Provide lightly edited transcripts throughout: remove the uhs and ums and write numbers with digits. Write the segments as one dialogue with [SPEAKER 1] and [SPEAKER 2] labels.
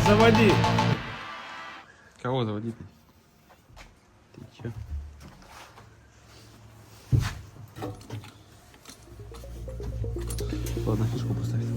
[SPEAKER 1] Заводи. Кого заводить? Ты чё? Ладно, фишку поставить.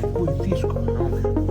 [SPEAKER 1] Какую фишку?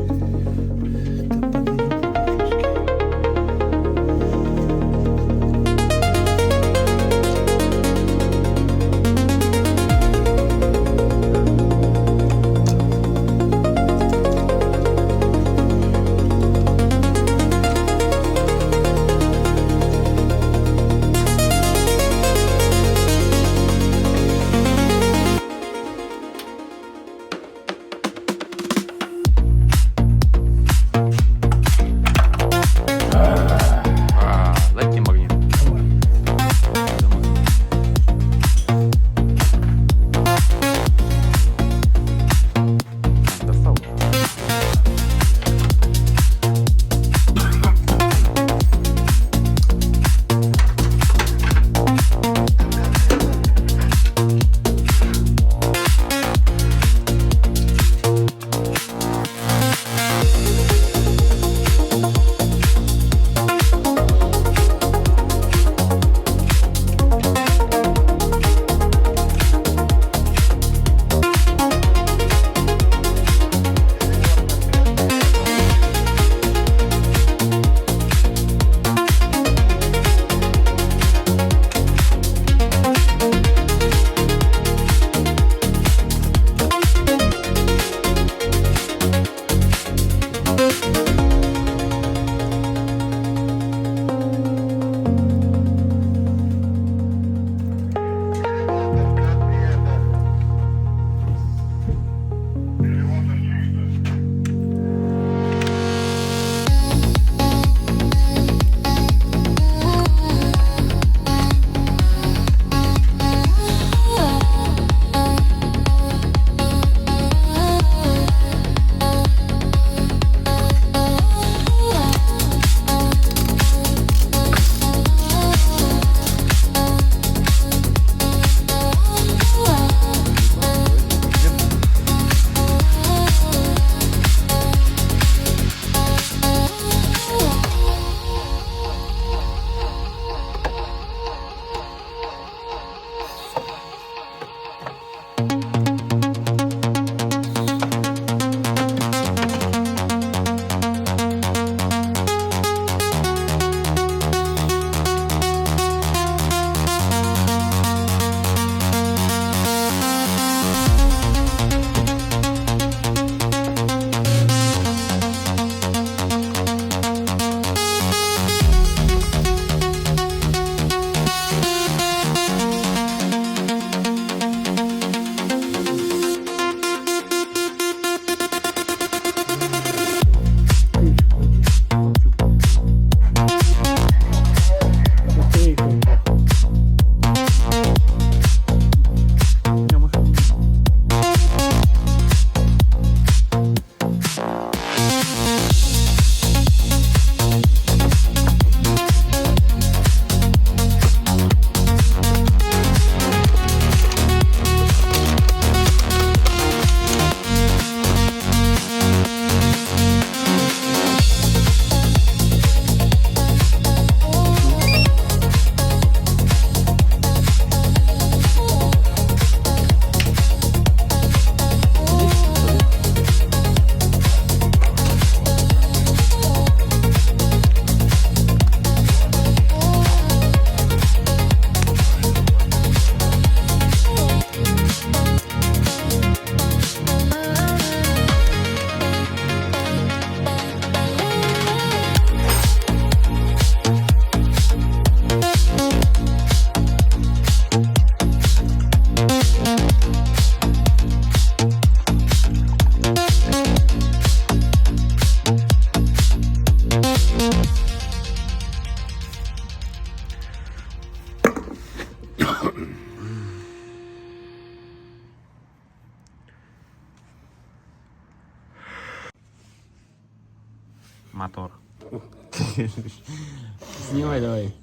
[SPEAKER 1] Снимай давай.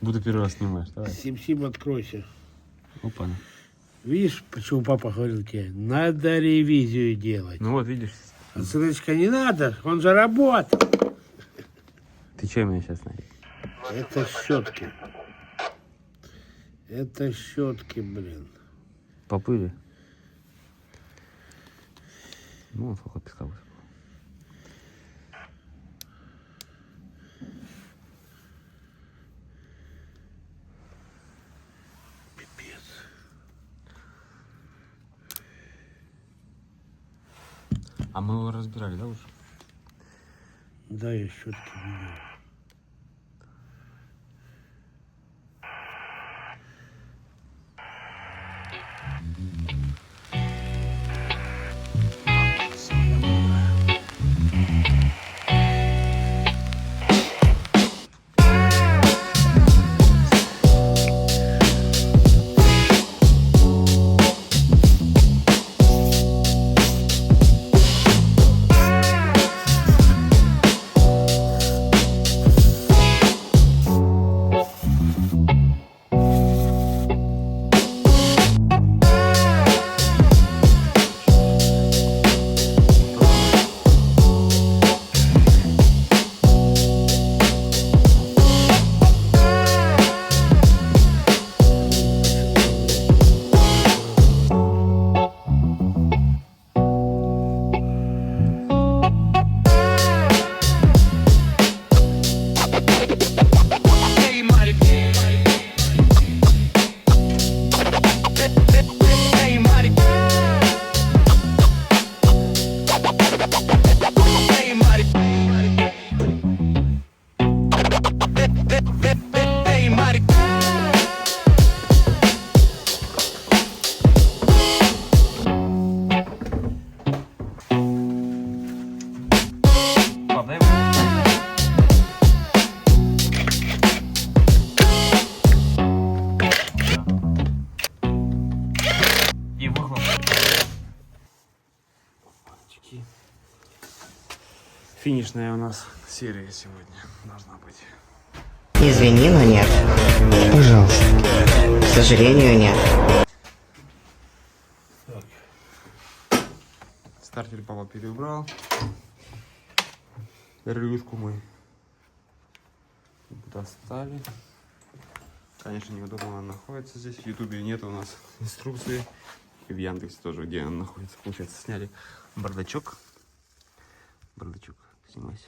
[SPEAKER 1] Буду первый раз снимаешь, давай.
[SPEAKER 2] Сим-сим, откройся.
[SPEAKER 1] Опа.
[SPEAKER 2] Видишь, почему папа говорил тебе? Надо ревизию делать.
[SPEAKER 1] Ну вот, видишь.
[SPEAKER 2] А сыночка, не надо, он же работает.
[SPEAKER 1] Ты что меня сейчас найдешь?
[SPEAKER 2] Это щетки. Это щетки, блин.
[SPEAKER 1] По пыли. Ну, сколько песка высыпало.
[SPEAKER 2] Пипец.
[SPEAKER 1] А мы его разбирали, да, уже?
[SPEAKER 2] Да, я щетки менял.
[SPEAKER 1] Финишная у нас серия сегодня должна быть.
[SPEAKER 3] Извини, но нет. Пожалуйста. К сожалению, нет.
[SPEAKER 1] Стартер папа переубрал. Релюшку мы достали. Конечно, неудобно она находится здесь. В Ютубе нет у нас инструкции. И в Яндексе тоже, где она находится. Получается, сняли бардачок. Бардачок, снимайся.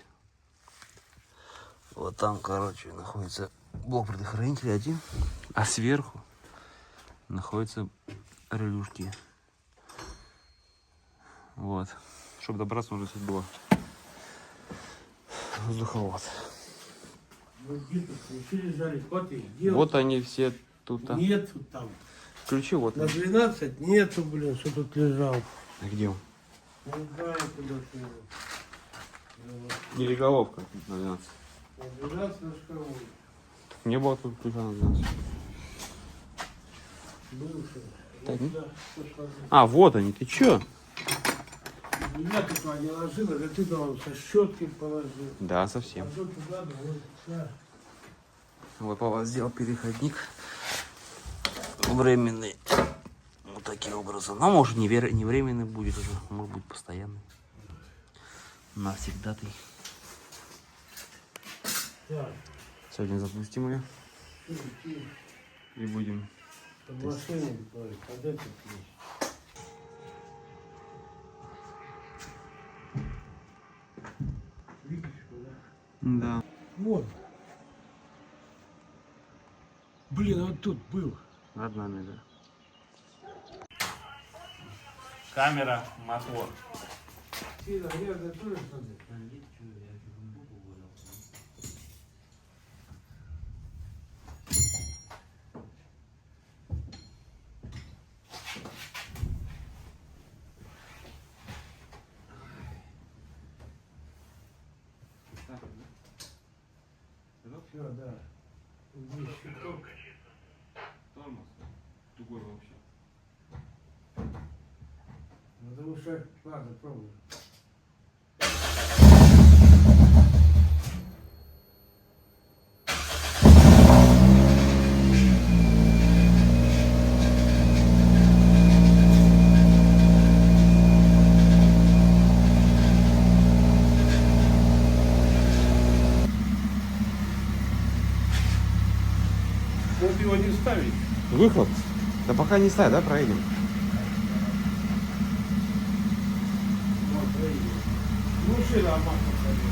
[SPEAKER 1] Вот там, короче, находится блок предохранителя один. А сверху находятся релюшки. Вот. Чтобы добраться, нужно здесь было воздуховод. Вот они все тут.
[SPEAKER 2] Нету там.
[SPEAKER 1] Ключи вот.
[SPEAKER 2] На 12 нету, блин, что тут лежал.
[SPEAKER 1] А где он?
[SPEAKER 2] Не знаю, куда ты его.
[SPEAKER 1] Или головка на 12.
[SPEAKER 2] На 12 на шкафу.
[SPEAKER 1] Не было тут ключа на 12.
[SPEAKER 2] Бывший.
[SPEAKER 1] Так,
[SPEAKER 2] Вот,
[SPEAKER 1] ну.
[SPEAKER 2] да,
[SPEAKER 1] А, вот они, ты чё?
[SPEAKER 2] меня туда не ложила, да ты там со щетки положил.
[SPEAKER 1] Да, совсем.
[SPEAKER 2] А то туда, да, вот, да.
[SPEAKER 1] Вот папа сделал переходник временный. Вот таким образом. Ну, может, не временный будет уже, может быть, постоянный. Навсегда ты.
[SPEAKER 2] Так,
[SPEAKER 1] Сегодня запустим ее и будем.
[SPEAKER 2] под машину, под этот вещь. Выпечку, да?
[SPEAKER 1] Да.
[SPEAKER 2] Вот. Блин, вот тут был.
[SPEAKER 1] Над нами, да. Камера, мотор.
[SPEAKER 2] Сильно грязно тоже смотри. Все, да. Здесь щиток.
[SPEAKER 1] Тормоз. Тугой вообще.
[SPEAKER 2] Потому что, ладно, пробуем. Вот его не ставить.
[SPEAKER 1] Выхлоп? Да пока не ставь, да, проедем?
[SPEAKER 2] Вот, проедем. Ну, шире, а масло, конечно.